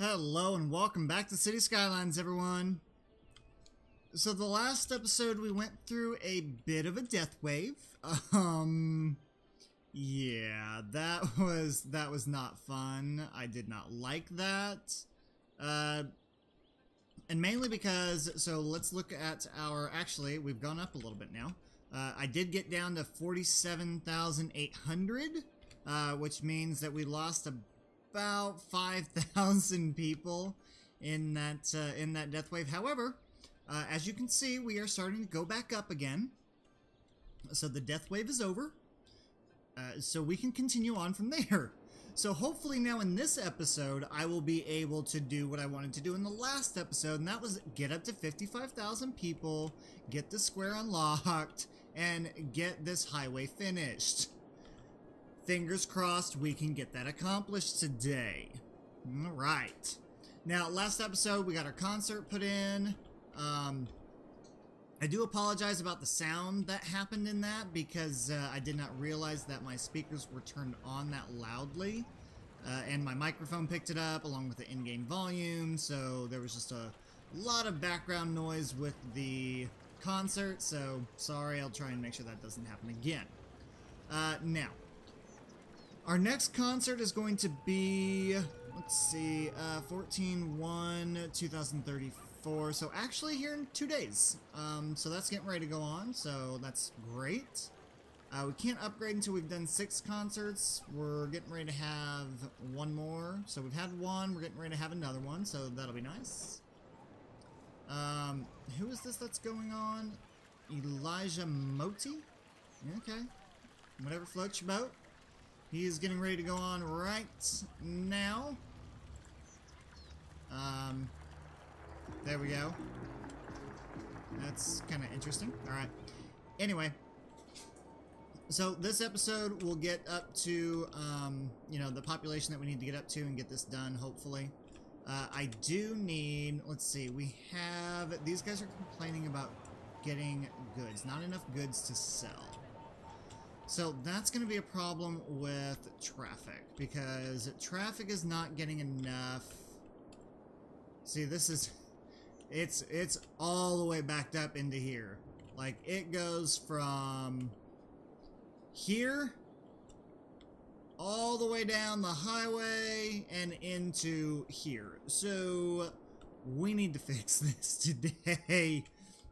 Hello and welcome back to City Skylines, everyone. So the last episode we went through a bit of a death wave. Yeah, that was not fun. I did not like that. And mainly because, so let's look at our, actually, we've gone up a little bit now. I did get down to 47,800, which means that we lost about 5,000 people in that death wave. However, as you can see, we are starting to go back up again. So the death wave is over. So we can continue on from there. So hopefully now in this episode, I will be able to do what I wanted to do in the last episode, and that was get up to 55,000 people, get the square unlocked, and get this highway finished. Fingers crossed we can get that accomplished today. Alright. Now, last episode, we got our concert put in. I do apologize about the sound that happened in that because I did not realize that my speakers were turned on that loudly. And my microphone picked it up along with the in-game volume, so there was just a lot of background noise with the concert, so sorry, I'll try and make sure that doesn't happen again. Now, our next concert is going to be, let's see, 14/1/2034, so actually here in 2 days. So that's getting ready to go on, so that's great. We can't upgrade until we've done 6 concerts. We're getting ready to have one more. So we've had one, we're getting ready to have another one, so that'll be nice. Who is this that's going on? Elijah Moti? Okay. Whatever floats your boat. He is getting ready to go on right now. There we go. That's kind of interesting. Alright. Anyway. So this episode will get up to, you know, the population that we need to get up to and get this done, hopefully. I do need, let's see, we have, these guys are complaining about getting goods. Not enough goods to sell. So that's going to be a problem with traffic, because traffic is not getting enough. See, this is, it's all the way backed up into here. Like, it goes from here all the way down the highway and into here. So we need to fix this today.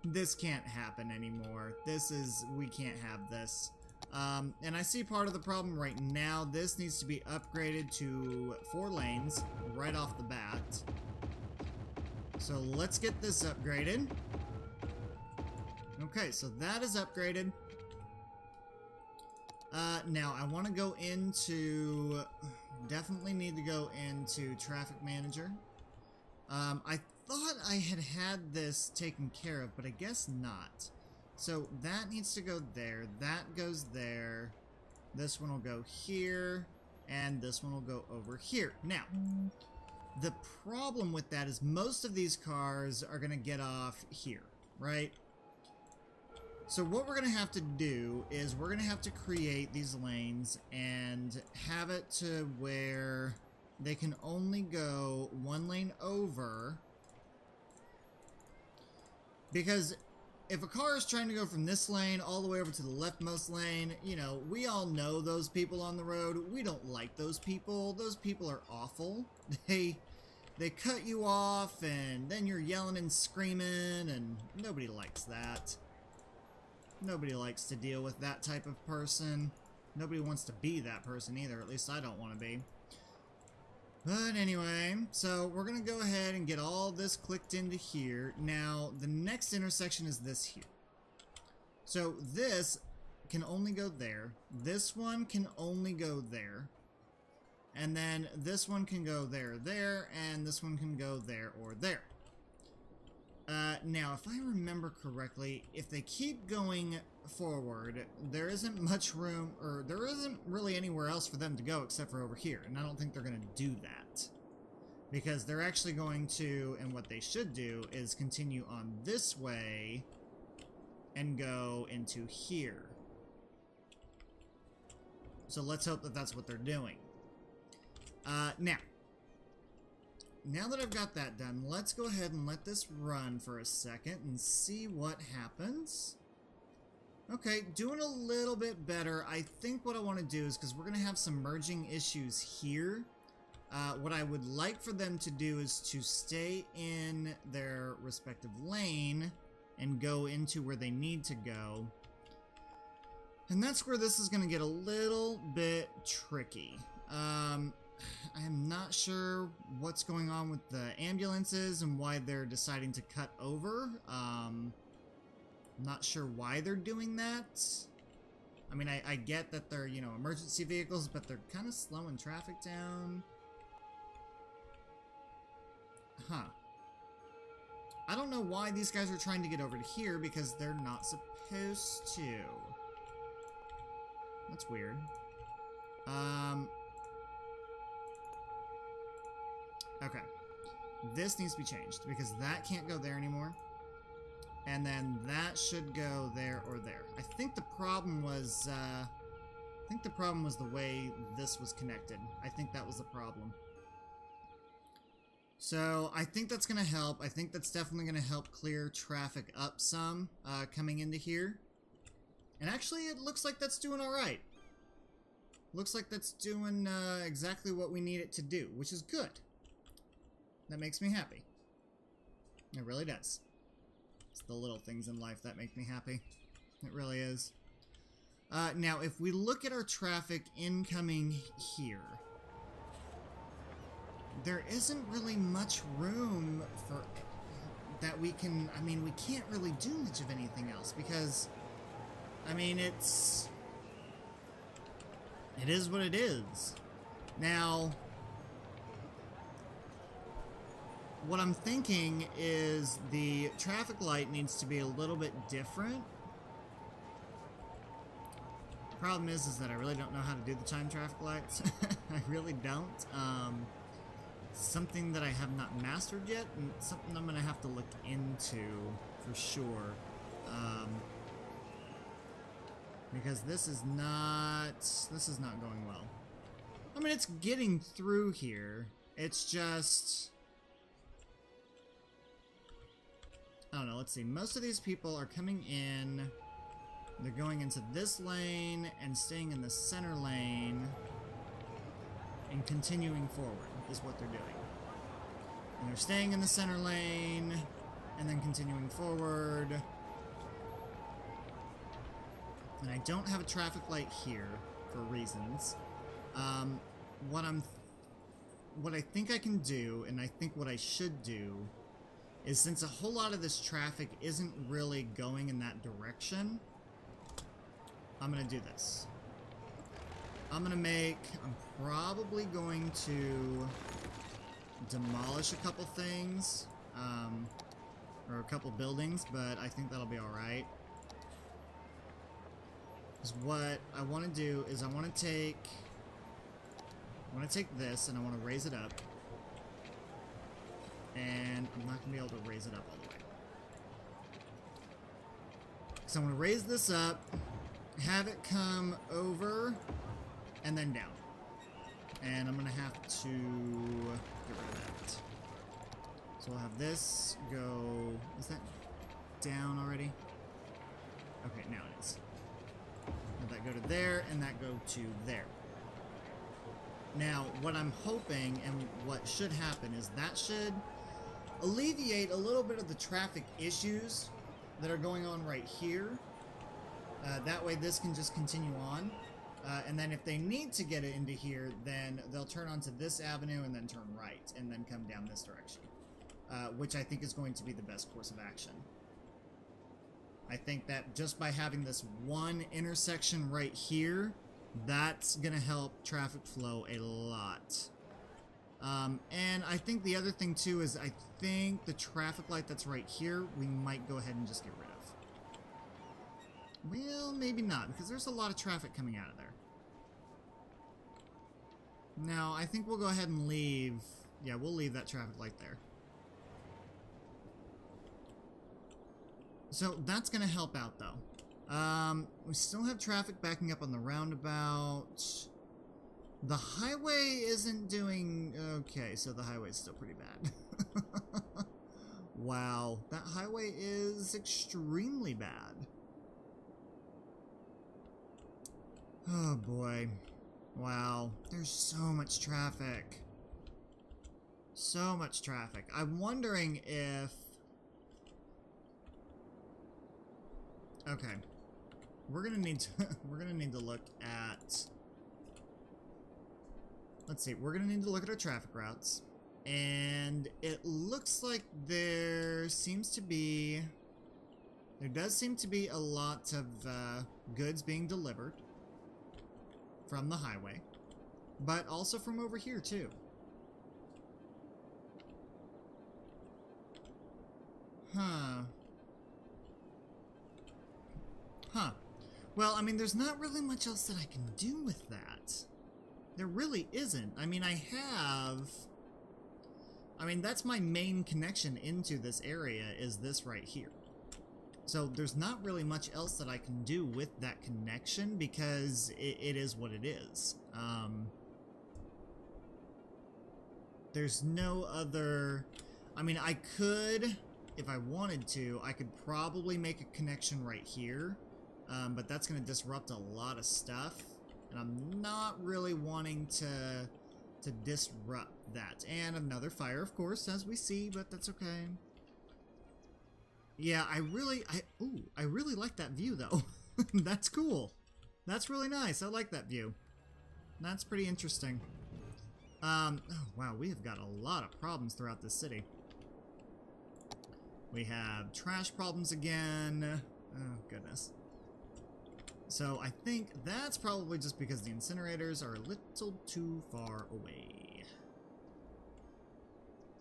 This can't happen anymore. We can't have this. And I see part of the problem right now. This needs to be upgraded to 4 lanes right off the bat. So let's get this upgraded. Okay, so that is upgraded. Now I want to go into, definitely need to go into Traffic Manager. I thought I had this taken care of, but I guess not. So that needs to go there, that goes there, this one will go here, and this one will go over here. Now, the problem with that is most of these cars are going to get off here, right? So what we're going to have to do is we're going to have to create these lanes and have it to where they can only go 1 lane over. Because if a car is trying to go from this lane all the way over to the leftmost lane, you know, we all know those people on the road. We don't like those people. Those people are awful. They cut you off and then you're yelling and screaming, and nobody likes that. Nobody likes to deal with that type of person. Nobody wants to be that person either, at least I don't want to be. But anyway, so we're going to go ahead and get all this clicked into here. Now, the next intersection is this here. So this can only go there. This one can only go there. And then this one can go there, there, and this one can go there or there. Now, if I remember correctly, if they keep going forward, there isn't much room, or there isn't really anywhere else for them to go except for over here, and I don't think they're going to do that. Because they're actually going to, and what they should do, is continue on this way and go into here. So let's hope that that's what they're doing. Now, now that I've got that done, let's go ahead and let this run for a second and see what happens. Okay, doing a little bit better. I think what I want to do is, because we're going to have some merging issues here, what I would like for them to do is to stay in their respective lane and go into where they need to go. And that's where this is going to get a little bit tricky. I am not sure what's going on with the ambulances and why they're deciding to cut over. Not sure why they're doing that. I mean, I get that they're, you know, emergency vehicles, but they're kind of slowing traffic down. Huh. I don't know why these guys are trying to get over to here, because they're not supposed to. That's weird. Okay. This needs to be changed, because that can't go there anymore. And then that should go there or there. I think the problem was, the way this was connected. I think that was the problem. So, I think that's going to help. I think that's definitely going to help clear traffic up some, coming into here. And actually, it looks like that's doing alright. Looks like that's doing, exactly what we need it to do, which is good. That makes me happy. It really does. It's the little things in life that make me happy. It really is. Now, if we look at our traffic incoming here, there isn't really much room for that we can... I mean, we can't really do much of anything else because, I mean, it is what it is. Now, what I'm thinking is the traffic light needs to be a little bit different. The problem is that I really don't know how to do the time traffic lights. I really don't. Something that I have not mastered yet, and something I'm gonna have to look into for sure. Because this is not going well. I mean, it's getting through here. It's just, I don't know, let's see. Most of these people are coming in. They're going into this lane and staying in the center lane and continuing forward is what they're doing. And they're staying in the center lane and then continuing forward. And I don't have a traffic light here for reasons. What I think I can do, and I think what I should do, is since a whole lot of this traffic isn't really going in that direction, I'm gonna do this. I'm probably going to demolish a couple things, or a couple buildings, but I think that'll be alright. Because what I want to do is I want to take this and I want to raise it up. And I'm not going to be able to raise it up all the way. So I'm going to raise this up, have it come over, and then down. And I'm going to have to get rid of that. So we'll have this go... Is that down already? Okay, now it is. Let that go to there, and that go to there. Now, what I'm hoping, and what should happen, is that should alleviate a little bit of the traffic issues that are going on right here. That way this can just continue on. And then if they need to get it into here, then they'll turn onto this avenue and then turn right, and then come down this direction. Which I think is going to be the best course of action. I think that just by having this one intersection right here, that's going to help traffic flow a lot. And I think the other thing too is I think the traffic light that's right here, we might go ahead and just get rid of. Well, maybe not, because there's a lot of traffic coming out of there. Now, I think we'll go ahead and leave... Yeah, we'll leave that traffic light there. So that's going to help out, though. We still have traffic backing up on the roundabout. The highway isn't doing... Okay, so the highway's still pretty bad. Wow, that highway is extremely bad. Oh boy. Wow, there's so much traffic. So much traffic. I'm wondering if... Okay. We're gonna need to we're gonna need to look at... Let's see, we're gonna need to look at our traffic routes. And it looks like there does seem to be a lot of goods being delivered from the highway, but also from over here too. Huh. Well, I mean, there's not really much else that I can do with that. There really isn't. I mean, that's my main connection into this area, is this right here. So there's not really much else that I can do with that connection, because it is what it is. There's no other... I mean, I could, if I wanted to, I could probably make a connection right here, but that's going to disrupt a lot of stuff, and I'm not really wanting to disrupt that. And another fire, of course, as we see, but that's okay. Yeah, I really like that view, though. That's cool. That's really nice. I like that view. That's pretty interesting. Oh, wow, we have got a lot of problems throughout this city. We have trash problems again. Oh, goodness. So I think that's probably just because the incinerators are a little too far away.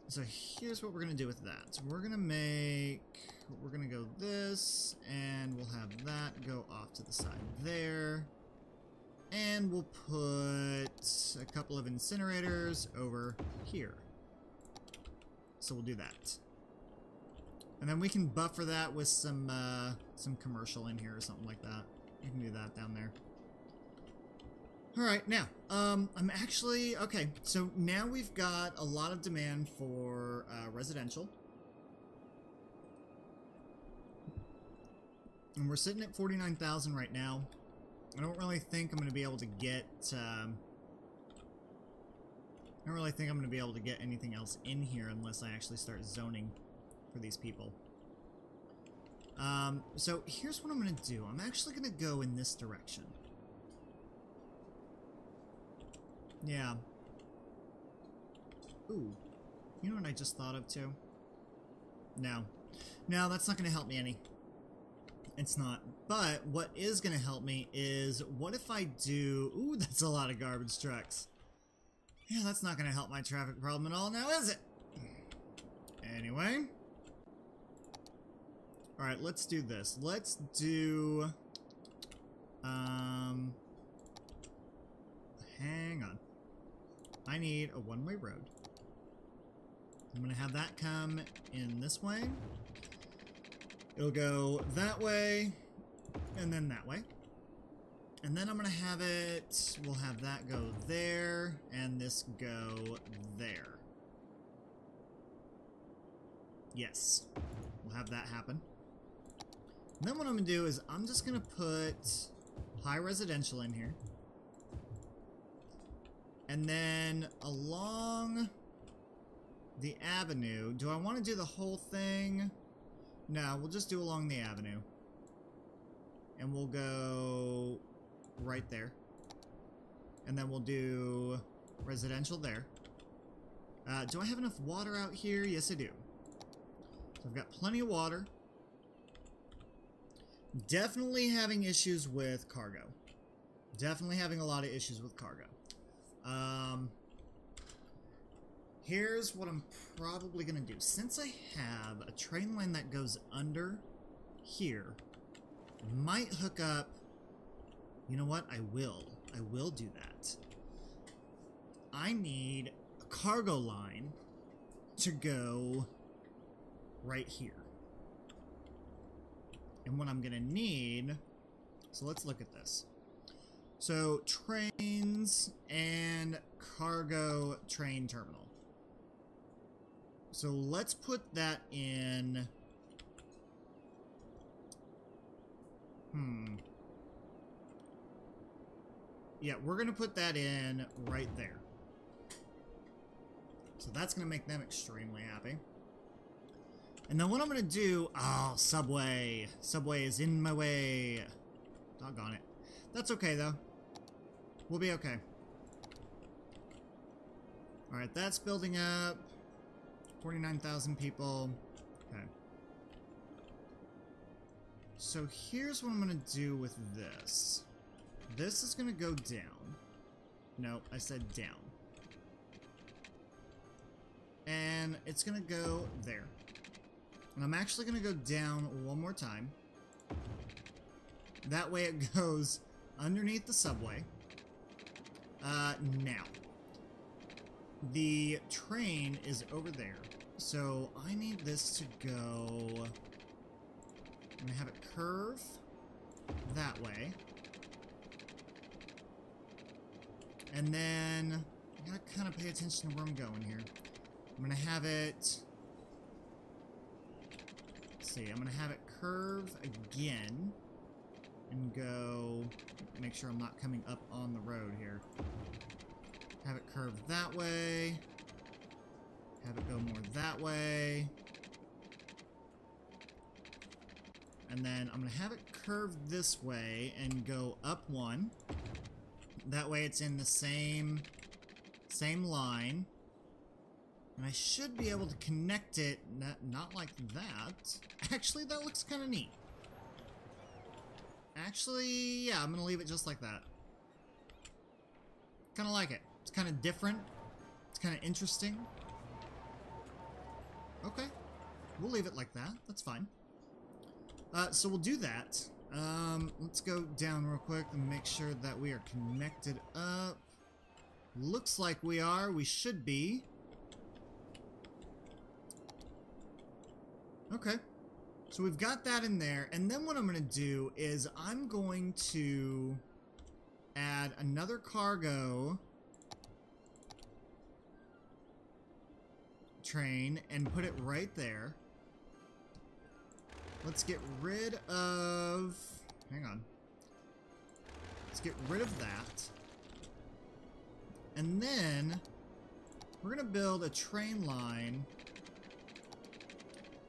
So here's what we're going to do with that. So we're going to go this, and we'll have that go off to the side there. And we'll put a couple of incinerators over here. So we'll do that. And then we can buffer that with some commercial in here or something like that. We can do that down there. Alright, now, I'm actually... Okay, so now we've got a lot of demand for residential. And we're sitting at 49,000 right now. I don't really think I'm going to be able to get... I don't really think I'm going to be able to get anything else in here unless I actually start zoning for these people. So here's what I'm going to do. I'm actually going to go in this direction. Yeah. Ooh. You know what I just thought of too? No. No, that's not going to help me any. It's not. But what is going to help me is, what if I do... Ooh, that's a lot of garbage trucks. Yeah, that's not going to help my traffic problem at all now, is it? Anyway. Alright, let's do this. Let's do... Hang on. I need a one-way road. I'm going to have that come in this way. It'll go that way, and then that way. And then I'm going to have it... We'll have that go there, and this go there. Yes. We'll have that happen. And then what I'm going to do is I'm just going to put high residential in here. And then along the avenue, do I want to do the whole thing? No, we'll just do along the avenue. And we'll go right there. And then we'll do residential there. Do I have enough water out here? Yes, I do. So I've got plenty of water. Definitely having issues with cargo. Definitely having a lot of issues with cargo. Here's what I'm probably going to do. Since I have a train line that goes under here, I might hook up... You know what? I will do that. I need a cargo line to go right here. And what I'm going to need... So let's look at this. So, trains and cargo train terminal. So let's put that in... Yeah, we're going to put that in right there. So that's going to make them extremely happy. And then what I'm going to do... Oh, subway. Subway is in my way. Doggone it. That's okay, though. We'll be okay. Alright, that's building up. 49,000 people. Okay. So here's what I'm going to do with this. This is going to go down. No, I said down. And it's going to go there. And I'm actually going to go down one more time. That way it goes underneath the subway. Now. The train is over there. So I need this to go... I'm going to have it curve that way. And then I gotta kind of pay attention to where I'm going here. I'm going to have it... Let's see, I'm going to have it curve again. And go... Make sure I'm not coming up on the road here. Have it curve that way. Have it go more that way. And then I'm going to have it curve this way and go up one. That way it's in the same line. And I should be able to connect it, not like that. Actually, that looks kind of neat. Actually, yeah, I'm going to leave it just like that. Kind of like it. It's kind of different. It's kind of interesting. Okay. We'll leave it like that. That's fine. So we'll do that. Let's go down real quick and make sure that we are connected up. Looks like we are. We should be. Okay. So we've got that in there. And then what I'm going to do is I'm going to add another cargo train and put it right there. Let's get rid of... Hang on. Let's get rid of that. And then we're going to build a train line.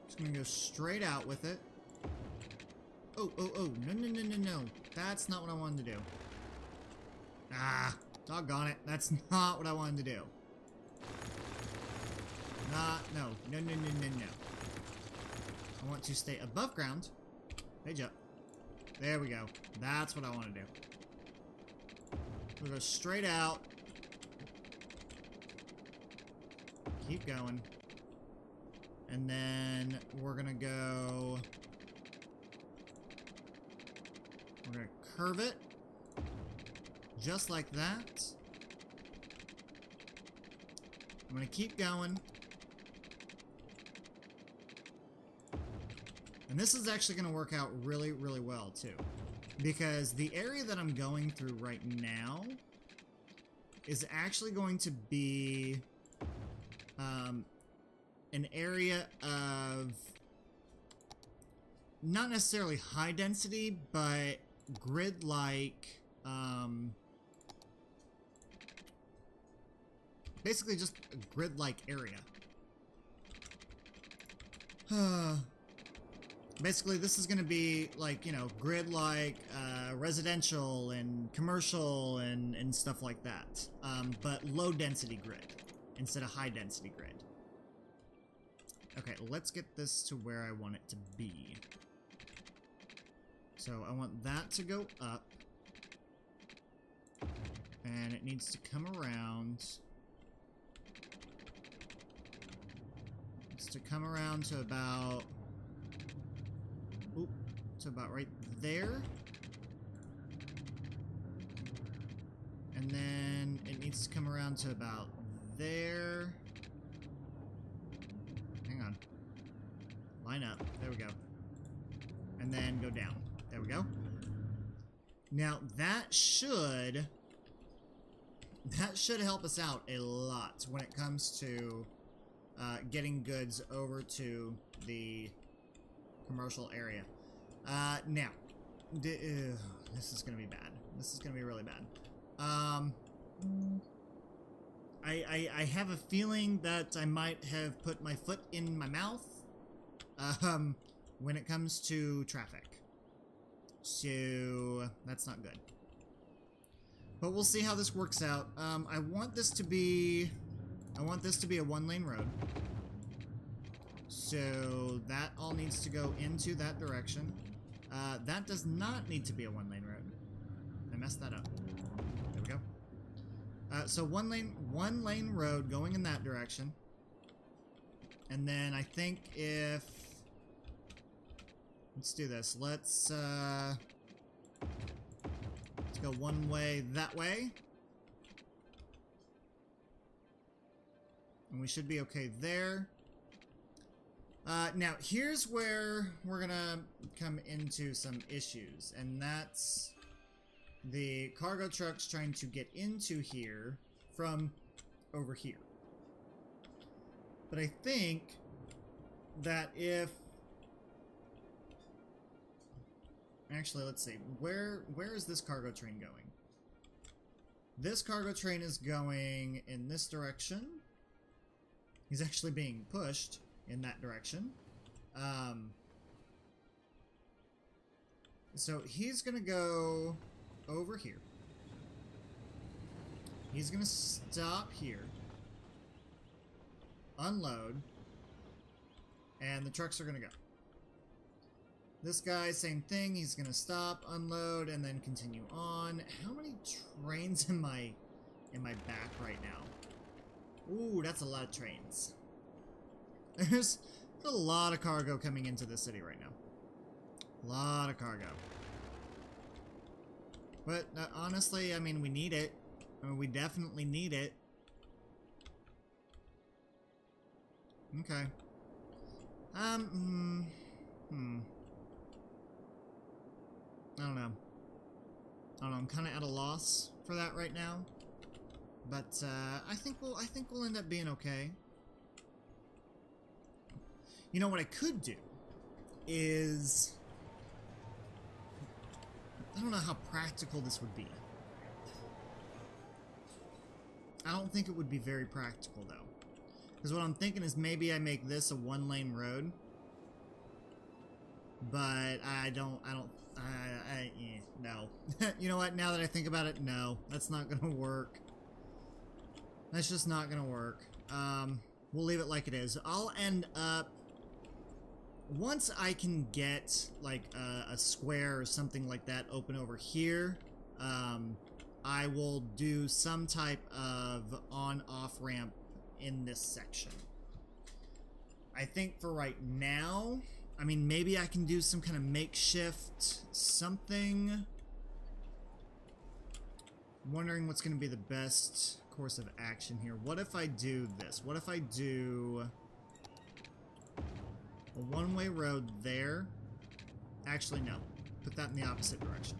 Just going to go straight out with it. Oh, oh, oh. No, no, no, no, no. That's not what I wanted to do. Ah, doggone it. That's not what I wanted to do. No, no, no, no, no, no. I want to stay above ground. Page up. There we go. That's what I want to do. We'll go straight out. Keep going. And then we're going to go... We're going to curve it. Just like that. I'm going to keep going. And this is actually going to work out really, really well, too. Because the area that I'm going through right now is actually going to be an area of not necessarily high density, but grid-like, basically just a grid-like area. Basically, this is going to be, like, you know, grid-like, residential and commercial and stuff like that. But low-density grid instead of high-density grid. Okay, let's get this to where I want it to be. So, I want that to go up. And it needs to come around. It's to come around to about... Oop, to about right there. And then it needs to come around to about there. Hang on. Line up. There we go. And then go down. There we go. Now, that should help us out a lot when it comes to getting goods over to the commercial area. Now, this is going to be bad. This is going to be really bad. I have a feeling that I might have put my foot in my mouth when it comes to traffic. So that's not good. But we'll see how this works out. I want this to be a one-lane road. So that all needs to go into that direction. That does not need to be a one-lane road. I messed that up. There we go. So one lane road going in that direction. And then I think if... Let's do this. Let's go one way that way. And we should be okay there. Now, here's where we're gonna come into some issues. And that's the cargo trucks trying to get into here from over here. But I think that if... Actually, let's see. Where is this cargo train going? This cargo train is going in this direction. He's actually being pushed in that direction. So he's gonna go over here. He's gonna stop here, unload, and the trucks are gonna go. This guy, same thing. He's gonna stop, unload, and then continue on. How many trains am I in my back right now? Ooh, that's a lot of trains. There's a lot of cargo coming into the city right now. A lot of cargo. But honestly, I mean, we need it. I mean, we definitely need it. Okay. I don't know. I'm kind of at a loss for that right now. But I think we'll end up being okay. You know what I could do is, I don't know how practical this would be. I don't think it would be very practical though. Because what I'm thinking is maybe I make this a one-lane road. But no. You know what, now that I think about it, no. That's not gonna work. That's just not gonna work. We'll leave it like it is. I'll end up, once I can get like a square or something like that open over here, I will do some type of on-off ramp in this section. I think for right now, I mean, maybe I can do some kind of makeshift something. I'm wondering what's going to be the best course of action here. What if I do this? What if I do a one-way road there? Actually, no. Put that in the opposite direction.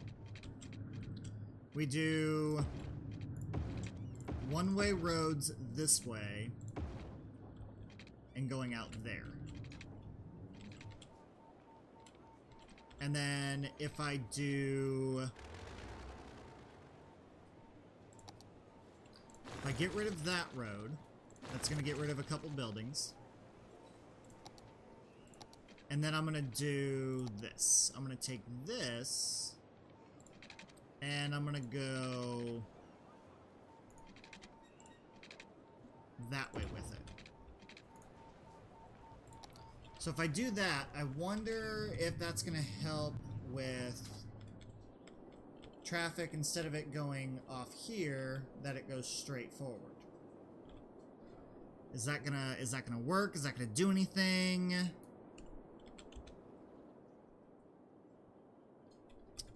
We do one-way roads this way and going out there. And then if I do... If I get rid of that road, that's going to get rid of a couple buildings. And then I'm going to do this. I'm going to take this, and I'm going to go that way with it. So if I do that, I wonder if that's going to help with traffic. Instead of it going off here, that it goes straight forward. Is that gonna work? Is that gonna do anything?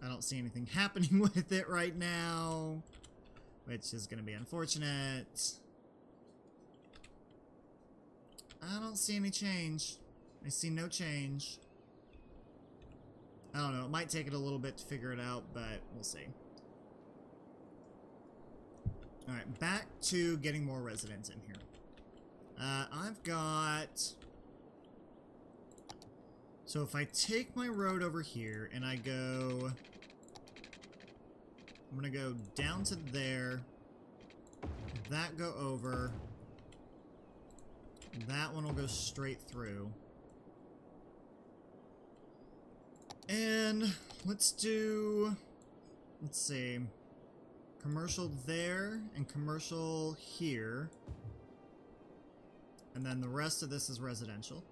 I don't see anything happening with it right now, which is gonna be unfortunate. I don't see any change. I see no change. I don't know. It might take it a little bit to figure it out, but we'll see. Alright, back to getting more residents in here. I've got... So if I take my road over here and I go... I'm gonna go down to there. That go over. That one will go straight through. And let's do... Let's see... Commercial there, and commercial here. And then the rest of this is residential.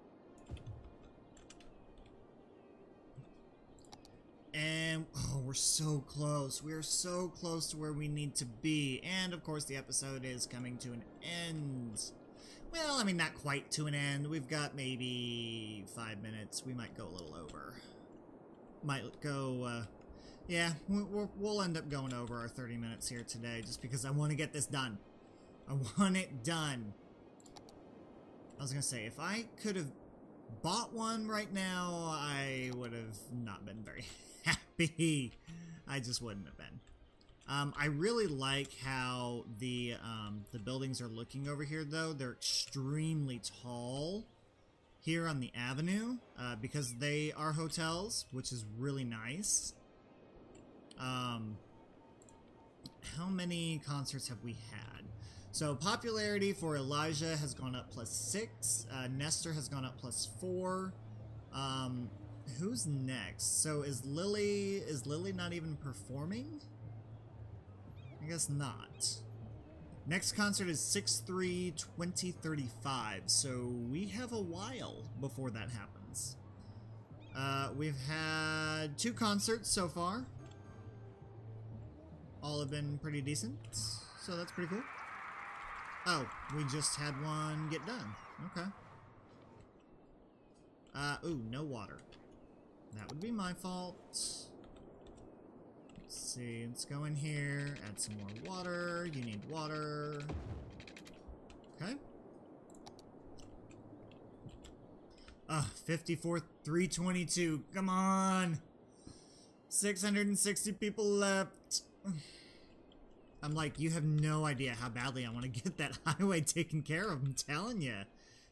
And, oh, we're so close. We are so close to where we need to be. And, of course, the episode is coming to an end. Well, I mean, not quite to an end. We've got maybe 5 minutes. We might go a little over. Might go, yeah, we'll end up going over our 30 minutes here today just because I want to get this done. I want it done. I was going to say, if I could have bought one right now, I would have not been very happy. I just wouldn't have been. I really like how the buildings are looking over here, though. They're extremely tall here on the avenue because they are hotels, which is really nice. How many concerts have we had? So popularity for Elijah has gone up +6. Nestor has gone up +4. Who's next? So is Lily not even performing? I guess not. Next concert is 6/3/2035, so we have a while before that happens. We've had 2 concerts so far. All have been pretty decent, so that's pretty cool. Oh, we just had one get done. Okay. Ooh, no water. That would be my fault. Let's see, let's go in here, add some more water. You need water. Okay. 54,322. Come on! 660 people left. I'm like, you have no idea how badly I want to get that highway taken care of. I'm telling you.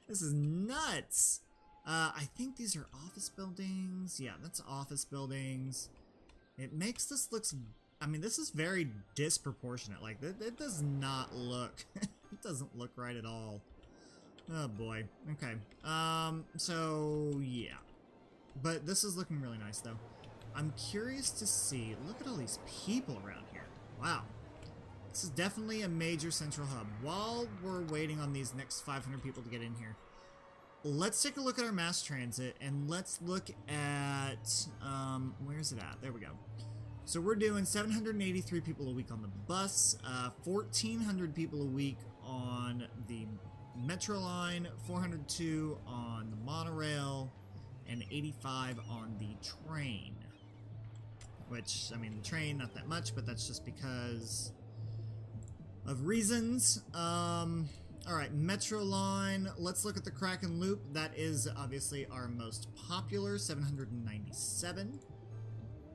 This is nuts. I think these are office buildings. Yeah, that's office buildings. It makes this looks... I mean, this is very disproportionate. Like, it does not look... it doesn't look right at all. Oh, boy. Okay. So, yeah. But this is looking really nice, though. I'm curious to see... Look at all these people around here. Wow. This is definitely a major central hub. While we're waiting on these next 500 people to get in here, let's take a look at our mass transit, and let's look at... where's it at? There we go. So we're doing 783 people a week on the bus, 1,400 people a week on the metro line, 402 on the monorail, and 85 on the train. Which, I mean, the train, not that much, but that's just because of reasons. Alright, metro line. Let's look at the Kraken Loop. That is obviously our most popular, 797.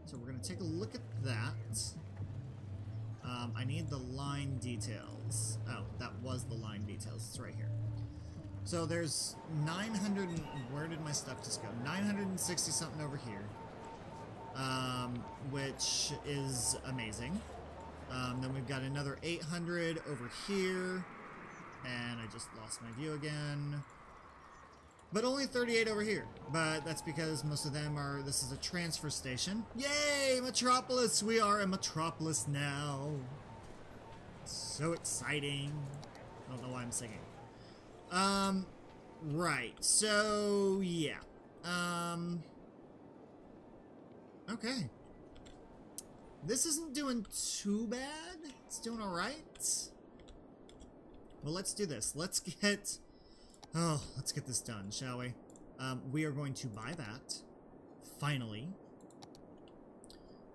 So we're going to take a loop at that. I need the line details. Oh, that was the line details. It's right here. So there's 900... Where did my stuff just go? 960 something over here. Which is amazing. Then we've got another 800 over here. And I just lost my view again. But only 38 over here. But that's because most of them are... This is a transfer station. Yay! Metropolis! We are a metropolis now. So exciting. I don't know why I'm singing. Right. So, yeah. Okay. This isn't doing too bad. It's doing alright. Well, let's do this. Let's get... Oh, let's get this done, shall we? We are going to buy that. Finally.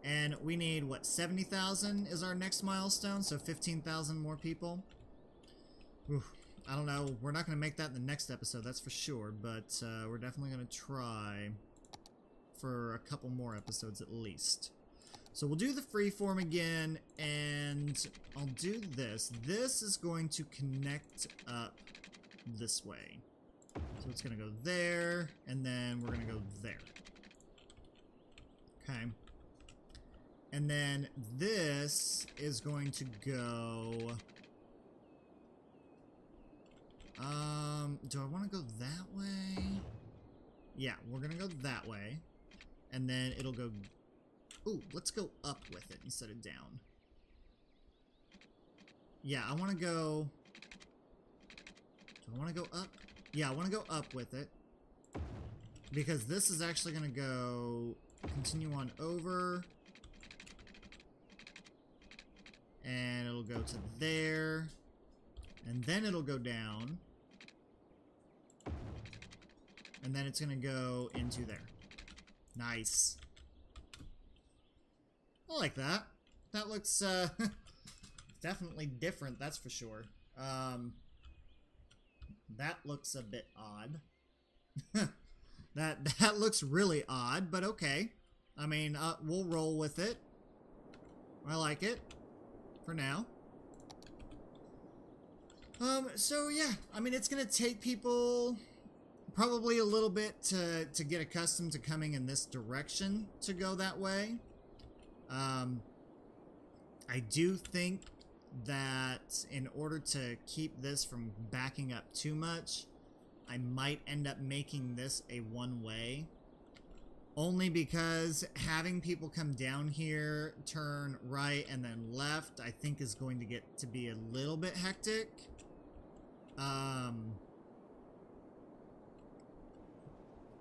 And we need, what, 70,000 is our next milestone, so 15,000 more people. Oof, I don't know. We're not going to make that in the next episode, that's for sure, but we're definitely going to try for a couple more episodes at least. So we'll do the freeform again, and I'll do this. This is going to connect up this way. So it's going to go there, and then we're going to go there. Okay. And then this is going to go... do I want to go that way? Yeah, we're going to go that way. And then it'll go... Ooh, let's go up with it instead of down. Yeah, I want to go... Do I want to go up? Yeah, I want to go up with it. Because this is actually going to go... Continue on over. And it'll go to there. And then it'll go down. And then it's going to go into there. Nice. I like that. That looks definitely different, that's for sure. That looks a bit odd. that looks really odd, but okay. I mean, we'll roll with it. I like it for now. So yeah, I mean, it's gonna take people probably a little bit to get accustomed to coming in this direction to go that way. I do think that in order to keep this from backing up too much, I might end up making this a one-way. Only because having people come down here, turn right, and then left, I think is going to get to be a little bit hectic. But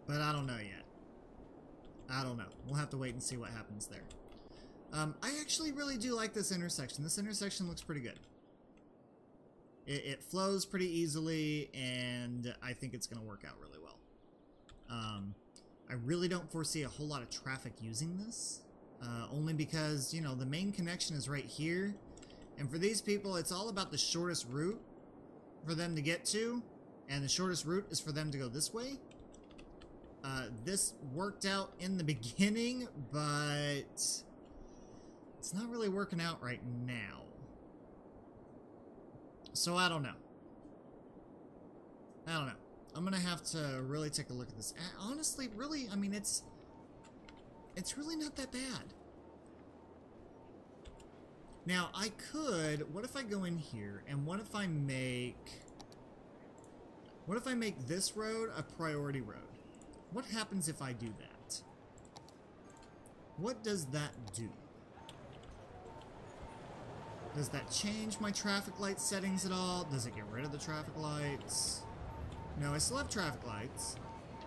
I don't know yet. I don't know. We'll have to wait and see what happens there. I actually really do like this intersection. This intersection looks pretty good. It flows pretty easily, and I think it's going to work out really well. I really don't foresee a whole lot of traffic using this. Only because, you know, the main connection is right here. And for these people, it's all about the shortest route for them to get to. And the shortest route is for them to go this way. This worked out in the beginning, but it's not really working out right now. So I don't know. I don't know. I'm gonna have to really take a look at this. Honestly, really, I mean, it's really not that bad. Now, I could, what if I go in here, and what if I make this road a priority road? What happens if I do that? What does that do? Does that change my traffic light settings at all? Does it get rid of the traffic lights? No, I still have traffic lights.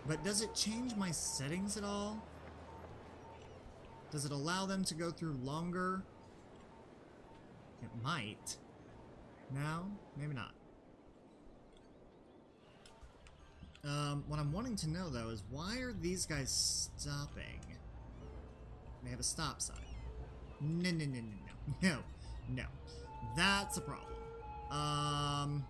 But does it change my settings at all? Does it allow them to go through longer? It might. No? Maybe not. What I'm wanting to know, though, is why are these guys stopping? They have a stop sign. No, no, no, no, no. No. No. That's a problem.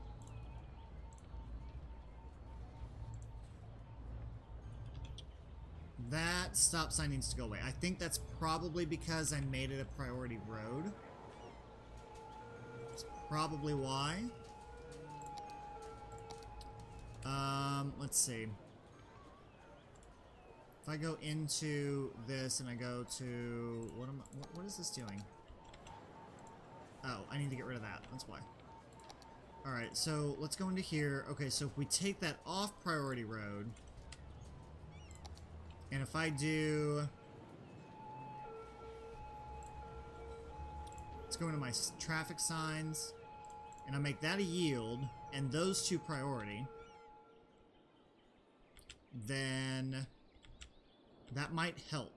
That stop sign needs to go away. I think that's probably because I made it a priority road. That's probably why. Let's see. If I go into this and I go to... What is this doing? Oh, I need to get rid of that. That's why. Alright, so let's go into here. Okay, so if we take that off priority road... And if I do... Let's go into my traffic signs. And I make that a yield. And those two priority. Then... That might help.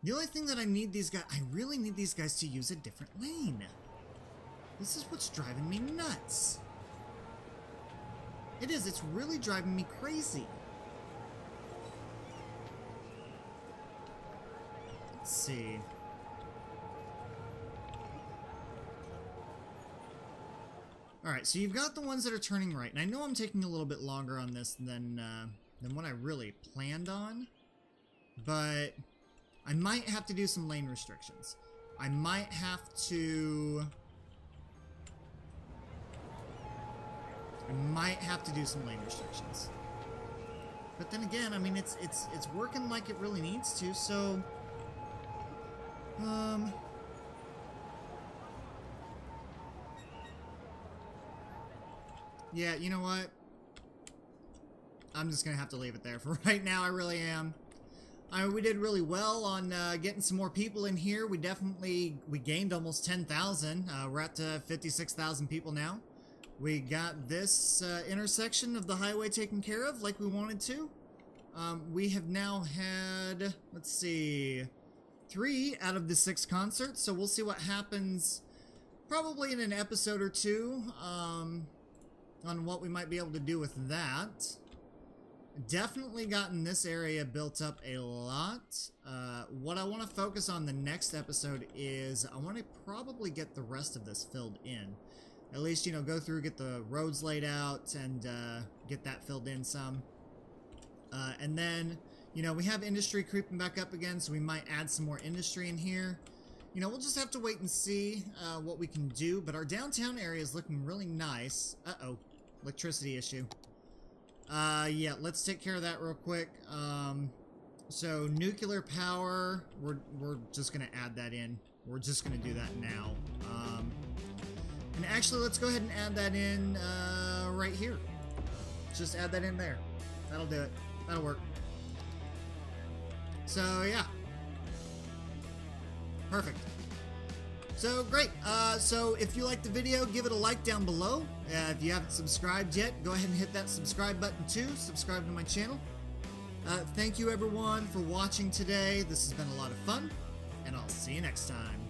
The only thing that I need these guys... I really need these guys to use a different lane. This is what's driving me nuts. It is. It's really driving me crazy. Let's see. Alright, so you've got the ones that are turning right. And I know I'm taking a little bit longer on this than what I really planned on. But I might have to do some lane restrictions. I might have to... do some lane restrictions. But then again, I mean, it's working like it really needs to, so... Yeah, you know what? I'm just gonna have to leave it there for right now. I really am. I mean, we did really well on getting some more people in here. We gained almost 10,000. We're at 56,000 people now. We got this intersection of the highway taken care of like we wanted to. We have now had, let's see, 3 out of the 6 concerts. So we'll see what happens probably in an episode or 2 on what we might be able to do with that. Definitely gotten this area built up a lot. What I want to focus on the next episode is I want to probably get the rest of this filled in. At least, you know, go through, get the roads laid out, and get that filled in some. And then, you know, we have industry creeping back up again, so we might add some more industry in here. You know, we'll just have to wait and see what we can do. But our downtown area is looking really nice. Uh-oh. Electricity issue. Yeah, let's take care of that real quick. So nuclear power, we're just gonna add that in. We're just gonna do that now. And actually, let's go ahead and add that in right here. Just add that in there. That'll do it. That'll work. So yeah, perfect. So great. So if you liked the video, give it a like down below. If you haven't subscribed yet, go ahead and hit that subscribe button too. Subscribe to my channel. Thank you everyone for watching today. This has been a lot of fun, and I'll see you next time.